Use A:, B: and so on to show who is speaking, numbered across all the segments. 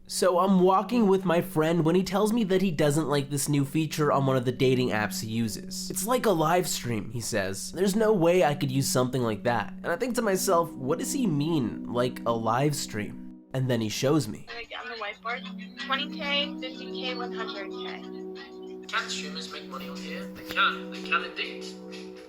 A: So I'm walking with my friend when he tells me that he doesn't like this new feature on one of the dating apps he uses. It's like a live stream, he says. There's no way I could use something like that. And I think to myself, what does he mean, like a live stream? And then he shows me.
B: On the whiteboard, 20K, 50K, 100K.
C: Can streamers make money on here? They can indeed.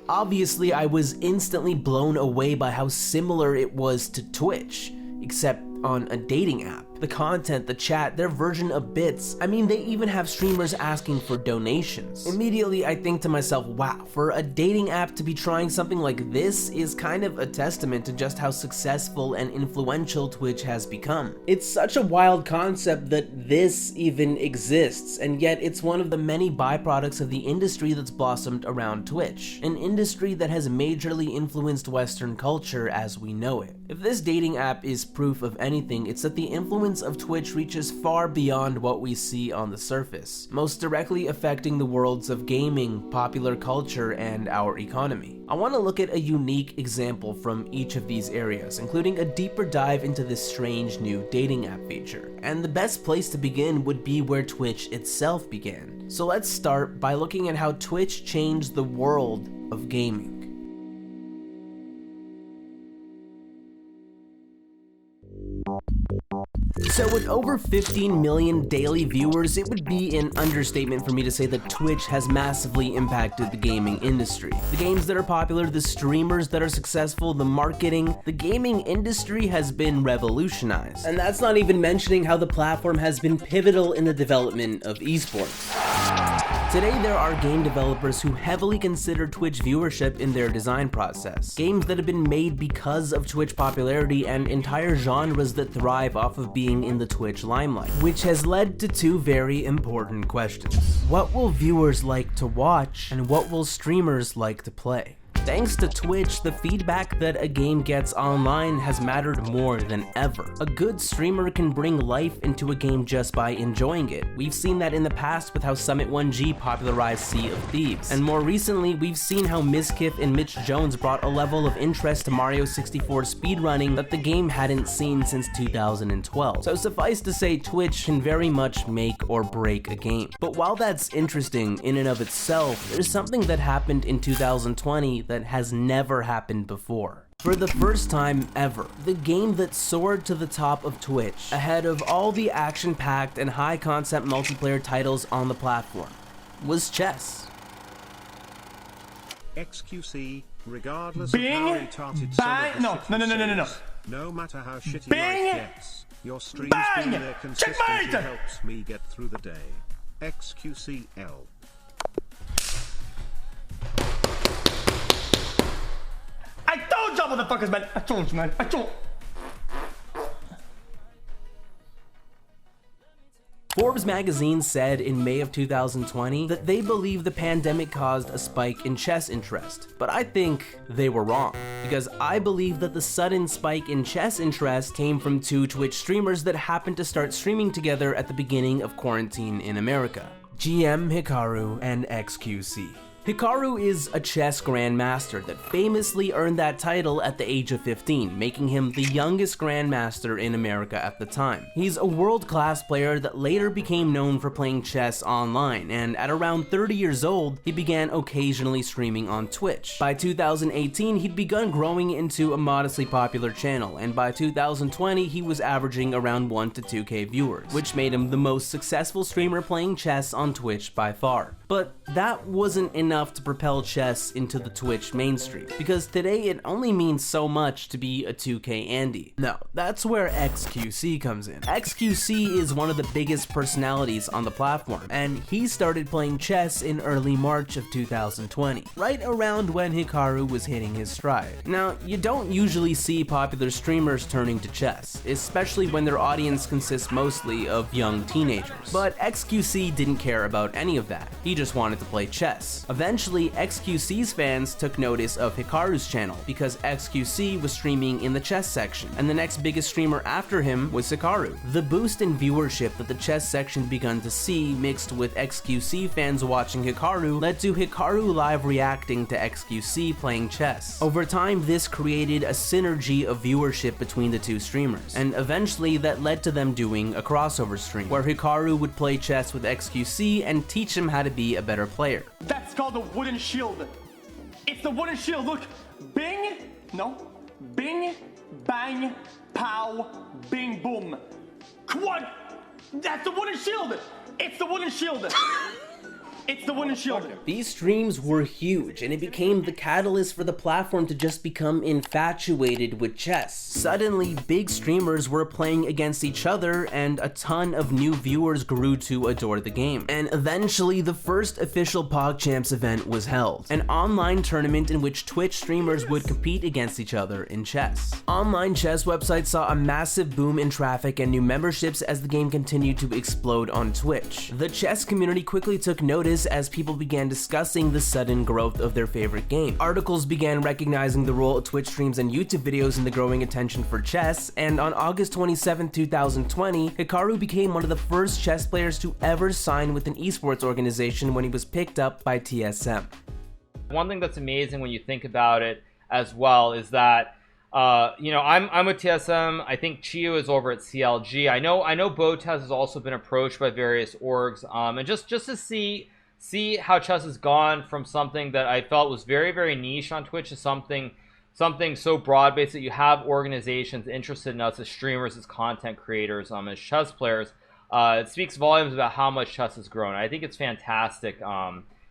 A: Obviously, I was instantly blown away by how similar it was to Twitch, except on a dating app. The content, the chat, their version of bits. I mean, they even have streamers asking for donations. Immediately, I think to myself, wow, for a dating app to be trying something like this is kind of a testament to just how successful and influential Twitch has become. It's such a wild concept that this even exists, and yet it's one of the many byproducts of the industry that's blossomed around Twitch, an industry that has majorly influenced Western culture as we know it. If this dating app is proof of anything, it's that the influence of Twitch reaches far beyond what we see on the surface, most directly affecting the worlds of gaming, popular culture, and our economy. I want to look at a unique example from each of these areas, including a deeper dive into this strange new dating app feature. And the best place to begin would be where Twitch itself began. So let's start by looking at how Twitch changed the world of gaming. So with over 15 million daily viewers, it would be an understatement for me to say that Twitch has massively impacted the gaming industry. The games that are popular, the streamers that are successful, the marketing, the gaming industry has been revolutionized. And that's not even mentioning how the platform has been pivotal in the development of esports. Today, there are game developers who heavily consider Twitch viewership in their design process. Games that have been made because of Twitch popularity and entire genres that thrive off of being in the Twitch limelight, which has led to two very important questions. What will viewers like to watch, and what will streamers like to play? Thanks to Twitch, the feedback that a game gets online has mattered more than ever. A good streamer can bring life into a game just by enjoying it. We've seen that in the past with how Summit1G popularized Sea of Thieves. And more recently, we've seen how Mizkif and Mitch Jones brought a level of interest to Mario 64 speedrunning that the game hadn't seen since 2012. So suffice to say, Twitch can very much make or break a game. But while that's interesting in and of itself, there's something that happened in 2020 that has never happened before. For the first time ever, the game that soared to the top of Twitch, ahead of all the action-packed and high-concept multiplayer titles on the platform, was chess.
D: XQC, regardless
E: Bing,
D: of how retarded
E: bang,
D: no matter how shitty
E: Bing,
D: life gets, your streams
E: bang,
D: being there consistently
E: checkmate.
D: helps me get through the day. XQCL.
E: I told y'all motherfuckers, man. I told you, man. I told.
A: Forbes magazine said in May of 2020 that they believe the pandemic caused a spike in chess interest, but I think they were wrong, because I believe that the sudden spike in chess interest came from two Twitch streamers that happened to start streaming together at the beginning of quarantine in America, GM Hikaru and XQC. Hikaru is a chess grandmaster that famously earned that title at the age of 15, making him the youngest grandmaster in America at the time. He's a world-class player that later became known for playing chess online, and at around 30 years old, he began occasionally streaming on Twitch. By 2018, he'd begun growing into a modestly popular channel, and by 2020, he was averaging around 1 to 2K viewers, which made him the most successful streamer playing chess on Twitch by far. But that wasn't enough to propel chess into the Twitch mainstream, because today it only means so much to be a 2K Andy. No, that's where XQC comes in. XQC is one of the biggest personalities on the platform, and he started playing chess in early March of 2020, right around when Hikaru was hitting his stride. Now, you don't usually see popular streamers turning to chess, especially when their audience consists mostly of young teenagers. But XQC didn't care about any of that. He just wanted to play chess. Eventually, eventually XQC's fans took notice of Hikaru's channel because XQC was streaming in the chess section, and the next biggest streamer after him was Hikaru. The boost in viewership that the chess section begun to see, mixed with XQC fans watching Hikaru, led to Hikaru live reacting to XQC playing chess. Over time, this created a synergy of viewership between the two streamers, and eventually that led to them doing a crossover stream, where Hikaru would play chess with XQC and teach him how to be a better player.
E: That's called a wooden shield. It's the wooden shield. Look, bing, no, bing, bang, pow, bing, boom. Quad. That's the wooden shield. It's the wooden shield. It's the wooden shield.
A: These streams were huge, and it became the catalyst for the platform to just become infatuated with chess. Suddenly, big streamers were playing against each other, and a ton of new viewers grew to adore the game. And eventually, the first official PogChamps event was held, an online tournament in which Twitch streamers would compete against each other in chess. Online chess websites saw a massive boom in traffic and new memberships as the game continued to explode on Twitch. The chess community quickly took notice as people began discussing the sudden growth of their favorite game. Articles began recognizing the role of Twitch streams and YouTube videos in the growing attention for chess, and on August 27, 2020, Hikaru became one of the first chess players to ever sign with an esports organization when he was picked up by TSM.
F: One thing that's amazing when you think about it as well is that you know, I'm with TSM. I think Chio is over at CLG. I know Botez has also been approached by various orgs, and just to see how chess has gone from something that I felt was very, very niche on Twitch to something so broad-based that you have organizations interested in us as streamers, as content creators, as chess players. It speaks volumes about how much chess has grown. I think it's fantastic.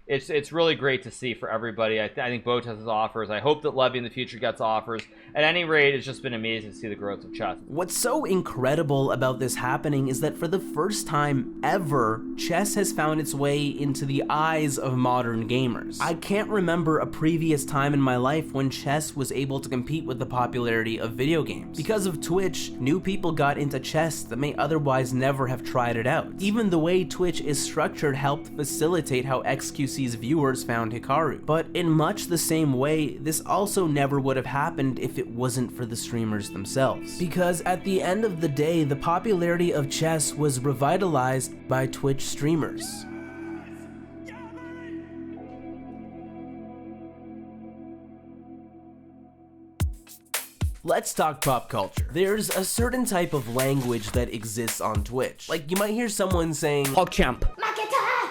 F: It's really great to see for everybody. I think Botez has offers. I hope that Levy in the future gets offers. At any rate, it's just been amazing to see the growth of chess.
A: What's so incredible about this happening is that for the first time ever, chess has found its way into the eyes of modern gamers. I can't remember a previous time in my life when chess was able to compete with the popularity of video games. Because of Twitch, new people got into chess that may otherwise never have tried it out. Even the way Twitch is structured helped facilitate how XQC's viewers found Hikaru. But in much the same way, this also never would have happened if it wasn't for the streamers themselves. Because at the end of the day, the popularity of chess was revitalized by Twitch streamers. Let's talk pop culture. There's a certain type of language that exists on Twitch. Like, you might hear someone saying,
E: PogChamp.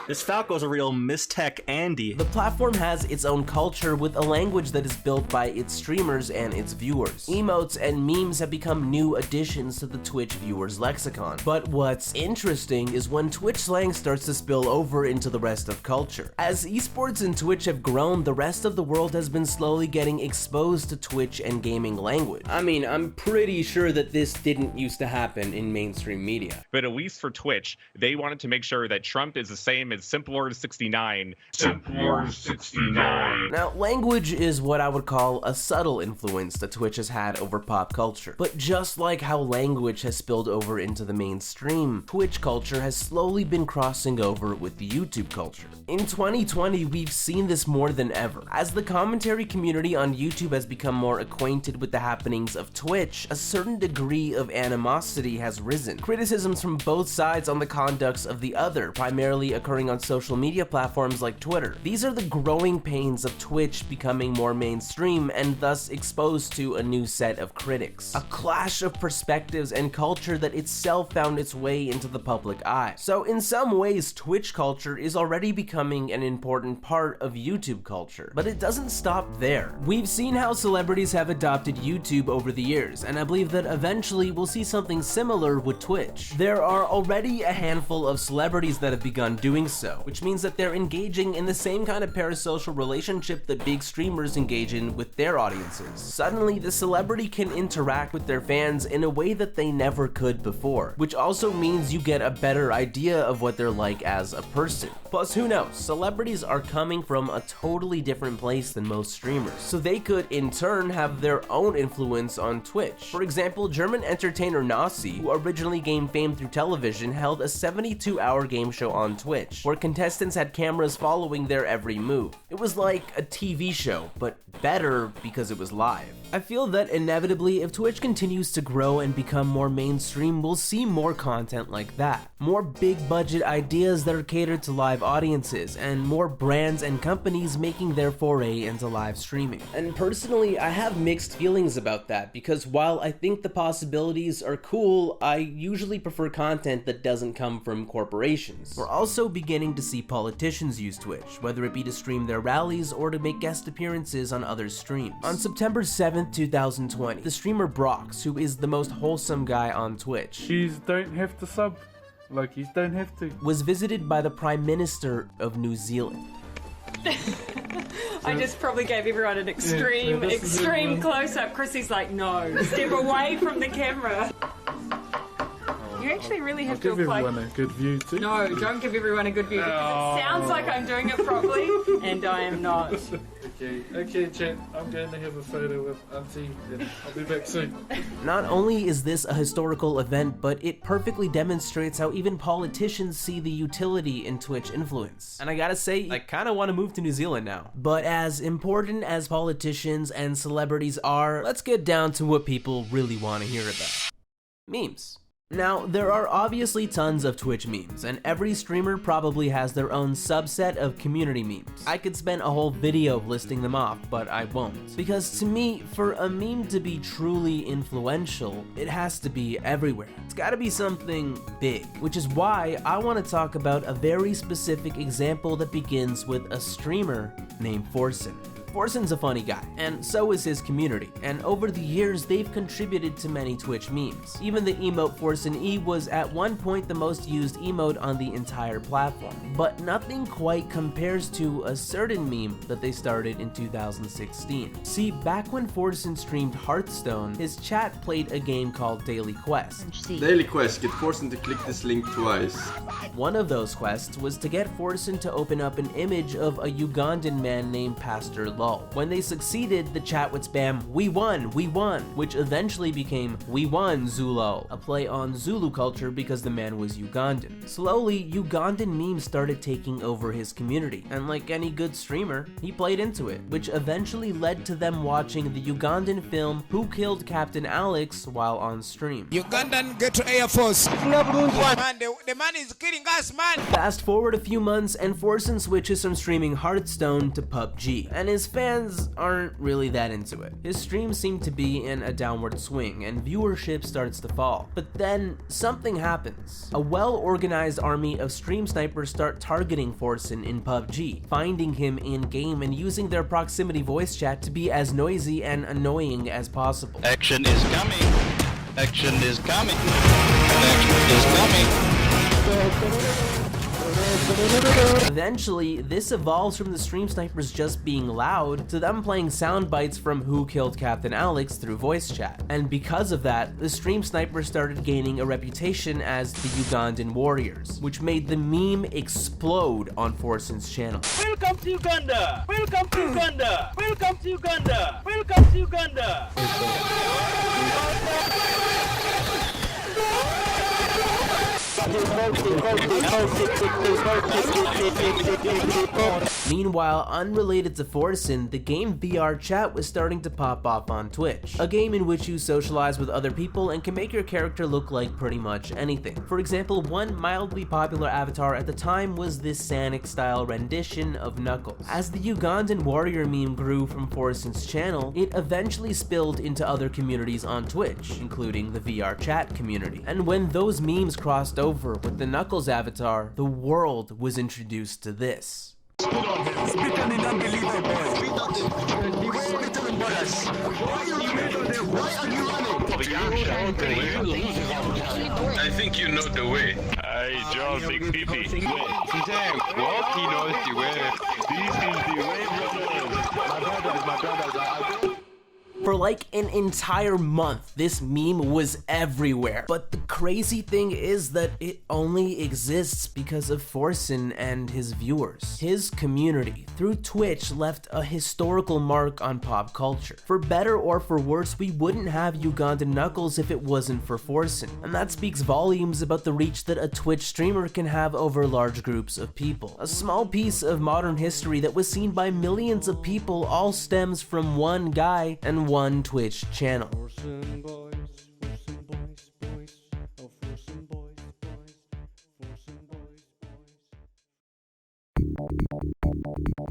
E: This Falco's a real Mistech Andy.
A: The platform has its own culture with a language that is built by its streamers and its viewers. Emotes and memes have become new additions to the Twitch viewers' lexicon. But what's interesting is when Twitch slang starts to spill over into the rest of culture. As esports and Twitch have grown, the rest of the world has been slowly getting exposed to Twitch and gaming language. I mean, I'm pretty sure that this didn't used to happen in mainstream media.
G: But at least for Twitch, they wanted to make sure that Trump is the same as Simplord69. Simplord69.
A: Now, language is what I would call a subtle influence that Twitch has had over pop culture. But just like how language has spilled over into the mainstream, Twitch culture has slowly been crossing over with the YouTube culture. In 2020, we've seen this more than ever. As the commentary community on YouTube has become more acquainted with the happenings of Twitch, a certain degree of animosity has risen. Criticisms from both sides on the conducts of the other, primarily occurring on social media platforms like Twitter. These are the growing pains of Twitch becoming more mainstream and thus exposed to a new set of critics. A clash of perspectives and culture that itself found its way into the public eye. So in some ways, Twitch culture is already becoming an important part of YouTube culture. But it doesn't stop there. We've seen how celebrities have adopted YouTube over the years, and I believe that eventually we'll see something similar with Twitch. There are already a handful of celebrities that have begun doing so, which means that they're engaging in the same kind of parasocial relationship that big streamers engage in with their audiences. Suddenly, the celebrity can interact with their fans in a way that they never could before, which also means you get a better idea of what they're like as a person. Plus, who knows, celebrities are coming from a totally different place than most streamers, so they could in turn have their own influence on Twitch. For example, German entertainer Nasi, who originally gained fame through television, held a 72-hour game show on Twitch. where contestants had cameras following their every move. It was like a TV show, but better because it was live. I feel that inevitably, if Twitch continues to grow and become more mainstream, we'll see more content like that. More big budget ideas that are catered to live audiences, and more brands and companies making their foray into live streaming. And personally, I have mixed feelings about that, because while I think the possibilities are cool, I usually prefer content that doesn't come from corporations. We're also beginning to see politicians use Twitch, whether it be to stream their rallies or to make guest appearances on other streams. On September 7th, 2020, the streamer Brox, who is the most wholesome guy on Twitch,
H: You don't have to sub. Like, you don't have to.
A: was visited by the Prime Minister of New Zealand.
I: I just probably gave everyone an extreme close-up. Chrissy's like, no, step away from the camera. You actually really have to apply.
H: Give everyone a good view too.
I: No, don't give everyone a good view because it sounds like I'm doing it properly, and I am not.
H: Okay, chat. I'm going to have a photo with Auntie, and I'll be back soon.
A: Not only is this a historical event, but it perfectly demonstrates how even politicians see the utility in Twitch influence. And I gotta say, I kinda wanna move to New Zealand now. But as important as politicians and celebrities are, let's get down to what people really wanna hear about. Memes. Now, there are obviously tons of Twitch memes, and every streamer probably has their own subset of community memes. I could spend a whole video listing them off, but I won't. Because to me, for a meme to be truly influential, it has to be everywhere. It's gotta be something big, which is why I want to talk about a very specific example that begins with a streamer named Forsen. Forsen's a funny guy, and so is his community, and over the years they've contributed to many Twitch memes. Even the emote Forsen E was at one point the most used emote on the entire platform, but nothing quite compares to a certain meme that they started in 2016. See, back when Forsen streamed Hearthstone, his chat played a game called Daily Quest.
J: Daily Quest, get Forsen to click this link twice.
A: One of those quests was to get Forsen to open up an image of a Ugandan man named Pastor Lo. When they succeeded, the chat would spam, we won, which eventually became, we won, Zulo, a play on Zulu culture because the man was Ugandan. Slowly, Ugandan memes started taking over his community, and like any good streamer, he played into it, which eventually led to them watching the Ugandan film Who Killed Captain Alex while on stream.
K: Ugandan get to Air Force. Man, the man is killing us, man.
A: Fast forward a few months, and Forsen switches from streaming Hearthstone to PUBG, and his fans aren't really that into it. His streams seem to be in a downward swing, and viewership starts to fall. But then, something happens. A well-organized army of stream snipers start targeting Forsen in PUBG, finding him in-game and using their proximity voice chat to be as noisy and annoying as possible.
L: Action is coming. Action is coming. Action is coming.
A: Eventually, this evolves from the stream snipers just being loud to them playing sound bites from Who Killed Captain Alex through voice chat. And because of that, the stream snipers started gaining a reputation as the Ugandan warriors, which made the meme explode on Forsen's channel.
M: Welcome to Uganda! Welcome to Uganda! Welcome to Uganda! Welcome to Uganda!
A: Meanwhile, unrelated to Forsen, the game VR Chat was starting to pop off on Twitch, a game in which you socialize with other people and can make your character look like pretty much anything. For example, one mildly popular avatar at the time was this Sanic-style rendition of Knuckles. As the Ugandan warrior meme grew from Forsen's channel, it eventually spilled into other communities on Twitch, including the VR Chat community. And when those memes crossed over with the Knuckles avatar, the world was introduced to this.
N: I think you know the way.
O: I just big pee-pee. Damn, what? He knows the way. This is the way, brothers. My brothers.
A: For like an entire month, this meme was everywhere. But the crazy thing is that it only exists because of Forsen and his viewers. His community, through Twitch, left a historical mark on pop culture. For better or for worse, we wouldn't have Ugandan Knuckles if it wasn't for Forsen. And that speaks volumes about the reach that a Twitch streamer can have over large groups of people. A small piece of modern history that was seen by millions of people all stems from one guy and one Twitch channel.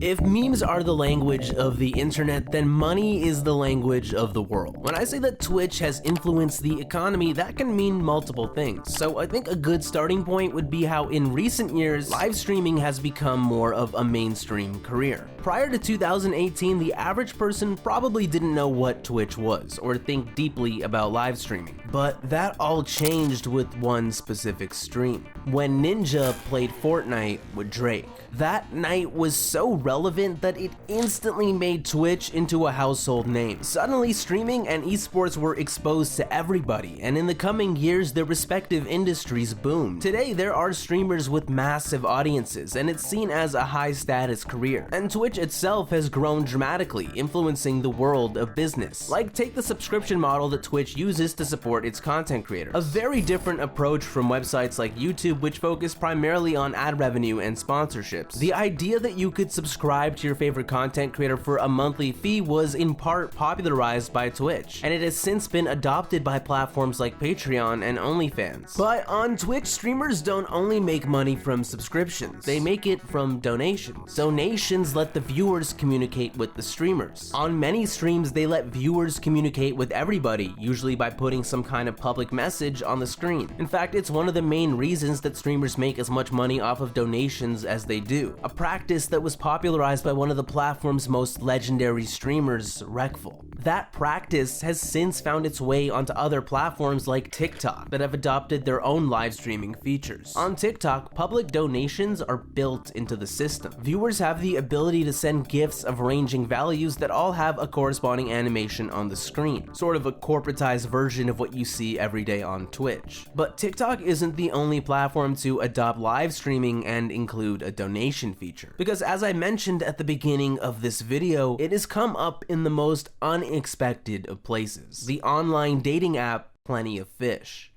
A: If memes are the language of the internet, then money is the language of the world. When I say that Twitch has influenced the economy, that can mean multiple things. So I think a good starting point would be how in recent years, live streaming has become more of a mainstream career. Prior to 2018, the average person probably didn't know what Twitch was or think deeply about live streaming. But that all changed with one specific stream. When Ninja played Fortnite with Drake. That night was so relevant that it instantly made Twitch into a household name. Suddenly, streaming and esports were exposed to everybody, and in the coming years, their respective industries boomed. Today, there are streamers with massive audiences, and it's seen as a high-status career. And Twitch itself has grown dramatically, influencing the world of business. Like, take the subscription model that Twitch uses to support its content creators. A very different approach from websites like YouTube, which focus primarily on ad revenue and sponsorship. The idea that you could subscribe to your favorite content creator for a monthly fee was in part popularized by Twitch, and it has since been adopted by platforms like Patreon and OnlyFans. But on Twitch, streamers don't only make money from subscriptions, they make it from donations. Donations let the viewers communicate with the streamers. On many streams, they let viewers communicate with everybody, usually by putting some kind of public message on the screen. In fact, it's one of the main reasons that streamers make as much money off of donations as they do. A practice that was popularized by one of the platform's most legendary streamers, Reckful. That practice has since found its way onto other platforms like TikTok that have adopted their own live streaming features. On TikTok, public donations are built into the system. Viewers have the ability to send gifts of ranging values that all have a corresponding animation on the screen, sort of a corporatized version of what you see every day on Twitch. But TikTok isn't the only platform to adopt live streaming and include a donation feature, because as I mentioned at the beginning of this video, it has come up in the most unexpected of places. The online dating app Plenty of Fish.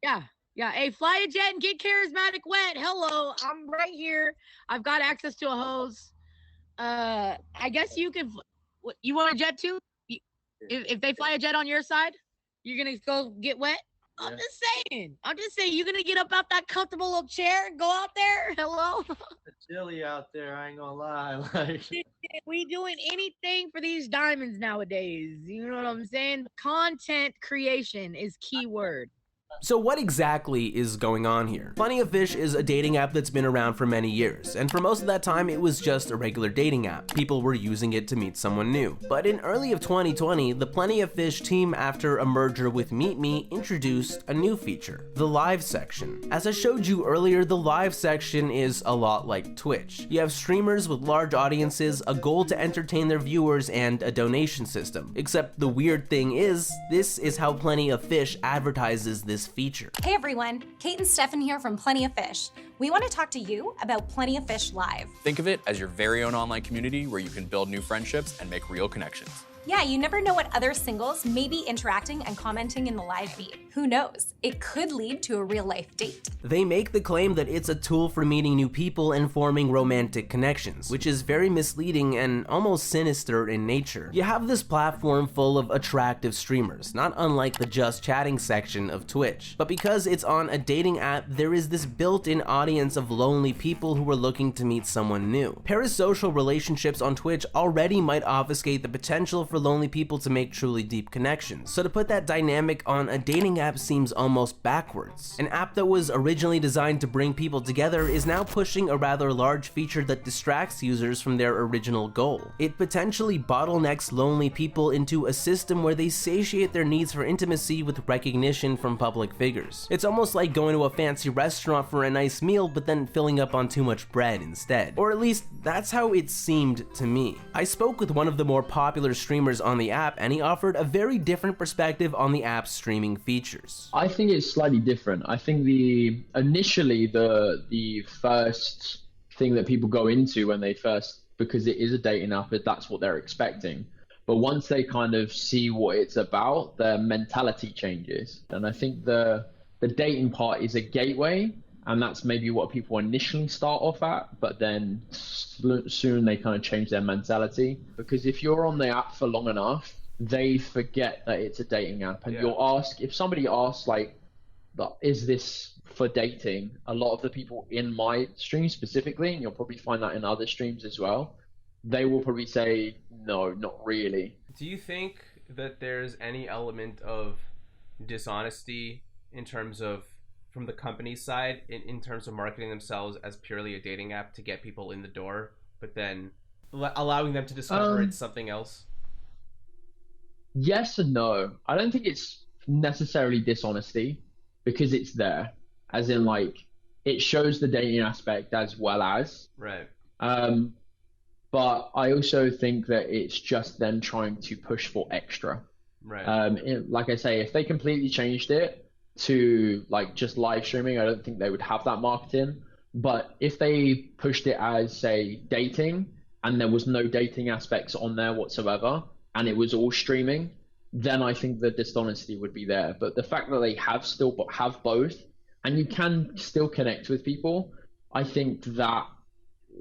P: Yeah. Hey, fly a jet and get charismatic wet. Hello, I'm right here. I've got access to a hose. I guess you could. You want a jet too? If they fly a jet on your side, you're gonna go get wet. Yeah. I'm just saying, you're gonna get up out that comfortable little chair and go out there. Hello.
H: It's chilly out there, I ain't gonna lie. Like,
P: we doing anything for these diamonds nowadays. You know what I'm saying? Content creation is key word.
A: So what exactly is going on here? Plenty of Fish is a dating app that's been around for many years, and for most of that time it was just a regular dating app. People were using it to meet someone new. But in early of 2020, the Plenty of Fish team, after a merger with MeetMe, introduced a new feature, the live section. As I showed you earlier, the live section is a lot like Twitch. You have streamers with large audiences, a goal to entertain their viewers, and a donation system. Except the weird thing is, this is how Plenty of Fish advertises this feature.
Q: Hey everyone, Kate and Stefan here from Plenty of Fish. We want to talk to you about Plenty of Fish Live.
R: Think of it as your very own online community where you can build new friendships and make real connections.
Q: Yeah, you never know what other singles may be interacting and commenting in the live feed. Who knows? It could lead to a real-life date.
A: They make the claim that it's a tool for meeting new people and forming romantic connections, which is very misleading and almost sinister in nature. You have this platform full of attractive streamers, not unlike the just chatting section of Twitch. But because it's on a dating app, there is this built-in audience of lonely people who are looking to meet someone new. Parasocial relationships on Twitch already might obfuscate the potential for lonely people to make truly deep connections. So to put that dynamic on a dating app app seems almost backwards. An app that was originally designed to bring people together is now pushing a rather large feature that distracts users from their original goal. It potentially bottlenecks lonely people into a system where they satiate their needs for intimacy with recognition from public figures. It's almost like going to a fancy restaurant for a nice meal but then filling up on too much bread instead. Or at least that's how it seemed to me. I spoke with one of the more popular streamers on the app and he offered a very different perspective on the app's streaming features.
S: I think it's slightly different. I think initially the first thing that people go into when they first, because it is a dating app, that's what they're expecting. But once they kind of see what it's about, their mentality changes. And I think the dating part is a gateway, and that's maybe what people initially start off at, but then soon they kind of change their mentality. Because if you're on the app for long enough, they forget that it's a dating app. And you'll ask, if somebody asks like, is this for dating? A lot of the people in my stream specifically, and you'll probably find that in other streams as well, they will probably say, no, not really.
A: Do you think that there's any element of dishonesty in terms of, from the company's side, in terms of marketing themselves as purely a dating app to get people in the door, but then allowing them to discover it's something else?
S: Yes and no. I don't think it's necessarily dishonesty, because it's there. As in, like, it shows the dating aspect as well as.
A: Right.
S: But I also think that it's just them trying to push for extra.
A: Right.
S: Like I say, if they completely changed it to like just live streaming, I don't think they would have that marketing. But if they pushed it as, say, dating, and there was no dating aspects on there whatsoever, and it was all streaming, then I think the dishonesty would be there. But the fact that they have both, and you can still connect with people, I think that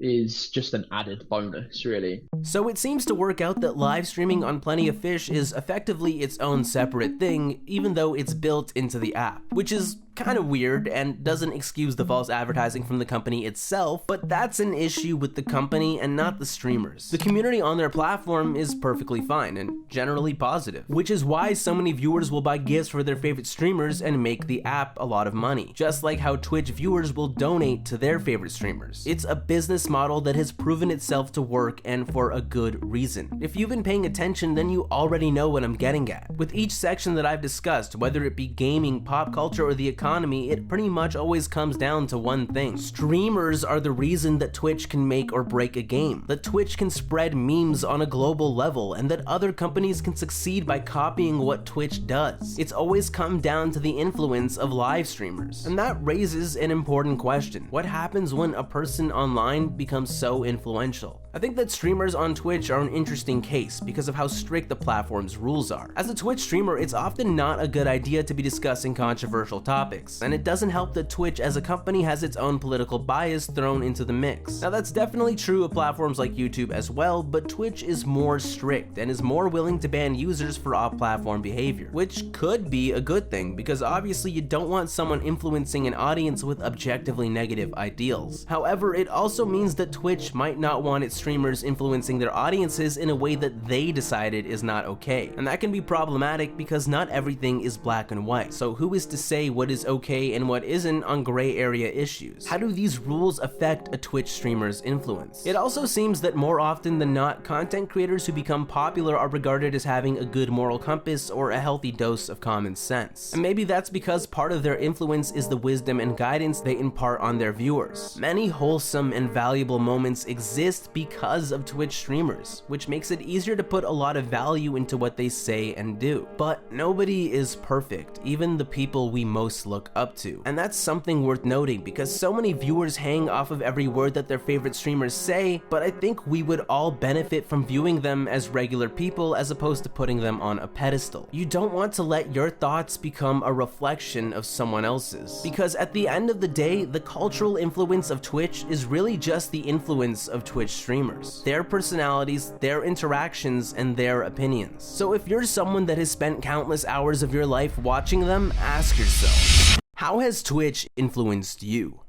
S: is just an added bonus, really.
A: So it seems to work out that live streaming on Plenty of Fish is effectively its own separate thing, even though it's built into the app, which is kind of weird and doesn't excuse the false advertising from the company itself, but that's an issue with the company and not the streamers. The community on their platform is perfectly fine and generally positive, which is why so many viewers will buy gifts for their favorite streamers and make the app a lot of money, just like how Twitch viewers will donate to their favorite streamers. It's a business model that has proven itself to work, and for a good reason. If you've been paying attention, then you already know what I'm getting at. With each section that I've discussed, whether it be gaming, pop culture, or the economy, it pretty much always comes down to one thing. Streamers are the reason that Twitch can make or break a game, that Twitch can spread memes on a global level, and that other companies can succeed by copying what Twitch does. It's always come down to the influence of live streamers. And that raises an important question. What happens when a person online becomes so influential? I think that streamers on Twitch are an interesting case because of how strict the platform's rules are. As a Twitch streamer, it's often not a good idea to be discussing controversial topics, and it doesn't help that Twitch as a company has its own political bias thrown into the mix. Now that's definitely true of platforms like YouTube as well, but Twitch is more strict and is more willing to ban users for off-platform behavior, which could be a good thing because obviously you don't want someone influencing an audience with objectively negative ideals. However, it also means that Twitch might not want its streamers influencing their audiences in a way that they decided is not okay. And that can be problematic because not everything is black and white. So who is to say what is okay and what isn't on gray area issues? How do these rules affect a Twitch streamer's influence? It also seems that more often than not, content creators who become popular are regarded as having a good moral compass or a healthy dose of common sense. And maybe that's because part of their influence is the wisdom and guidance they impart on their viewers. Many wholesome and valuable moments exist because of Twitch streamers, which makes it easier to put a lot of value into what they say and do. But nobody is perfect, even the people we most look up to. And that's something worth noting because so many viewers hang off of every word that their favorite streamers say, but I think we would all benefit from viewing them as regular people as opposed to putting them on a pedestal. You don't want to let your thoughts become a reflection of someone else's, because at the end of the day, the cultural influence of Twitch is really just the influence of Twitch streamers, their personalities, their interactions, and their opinions. So if you're someone that has spent countless hours of your life watching them, ask yourself, how has Twitch influenced you?